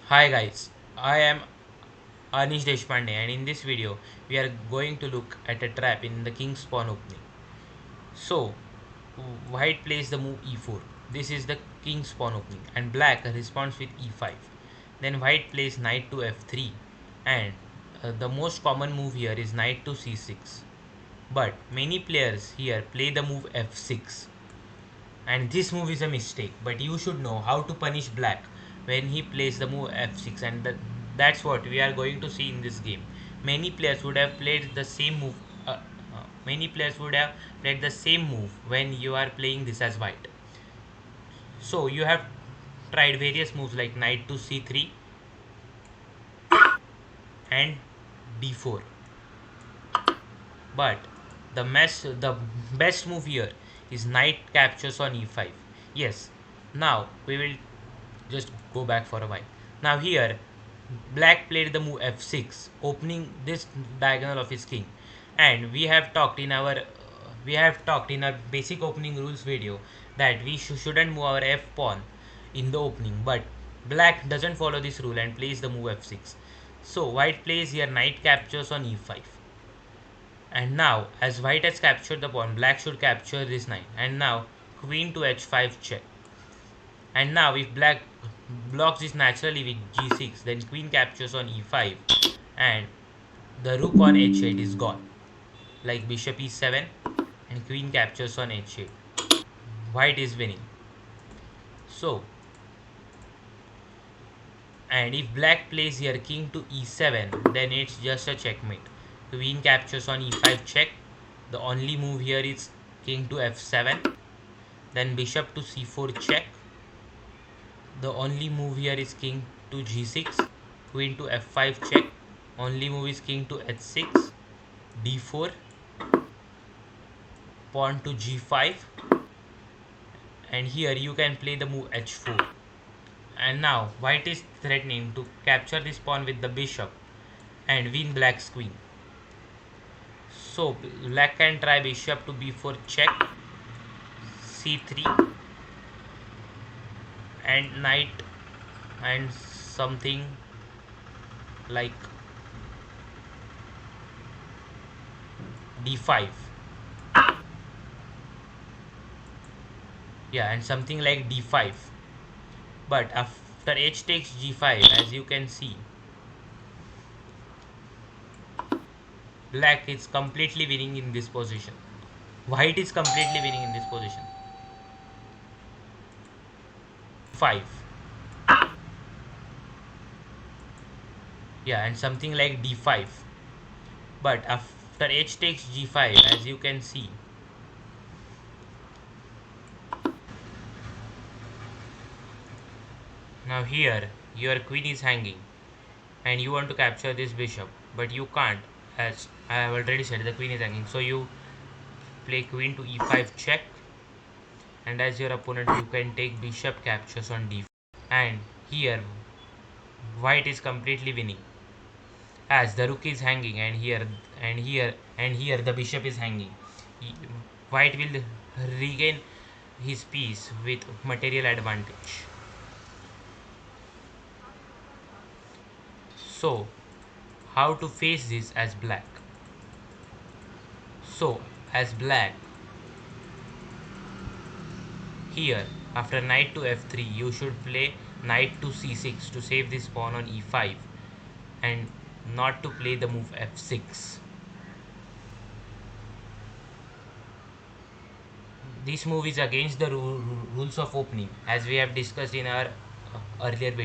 Hi guys, I am Anish Deshpande and in this video we are going to look at a trap in the king's pawn opening. So, white plays the move e4. This is the king's pawn opening and black responds with e5. Then white plays knight to f3 and the most common move here is knight to c6. But many players here play the move f6 and this move is a mistake, but you should know how to punish black when he plays the move f6, and that's what we are going to see in this game. Many players would have played the same move many players would have played the same move when you are playing this as white. So you have tried various moves like knight to c3 and d4, but the best move here is knight captures on e5. Yes, now we will just go back for a while. Now here black played the move f6 opening this diagonal of his king, and we have talked in our basic opening rules video that we shouldn't move our f pawn in the opening, but black doesn't follow this rule and plays the move f6. So white plays here knight captures on e5, and now as white has captured the pawn, black should capture this knight, and now queen to h5 check. And now if black blocks this naturally with g6, then queen captures on e5 and the rook on h8 is gone. Like bishop e7 and queen captures on h8. White is winning. So, and if black plays here king to e7, then it's just a checkmate. Queen captures on e5 check. The only move here is king to f7. Then bishop to c4 check. The only move here is king to g6, queen to f5 check. Only move is king to h6, d4, pawn to g5, and here you can play the move h4. And now white is threatening to capture this pawn with the bishop and win black's queen. So black can try bishop to b4 check, c3, and knight and something like d5. Yeah, and something like d5. But after h takes g5, as you can see, black is completely winning in this position. White is completely winning in this position. 5. Yeah, and something like d5. But after h takes g5, as you can see, now here your queen is hanging and you want to capture this bishop, but you can't, as I have already said the queen is hanging. So you play queen to e5 check, and as your opponent you can take bishop captures on d5, and here white is completely winning as the rook is hanging, and here the bishop is hanging. White will regain his piece with material advantage. So how to face this as black? So as black, here after knight to f3 you should play knight to c6 to save this pawn on e5 and not to play the move f6. This move is against the rules of opening, as we have discussed in our earlier video.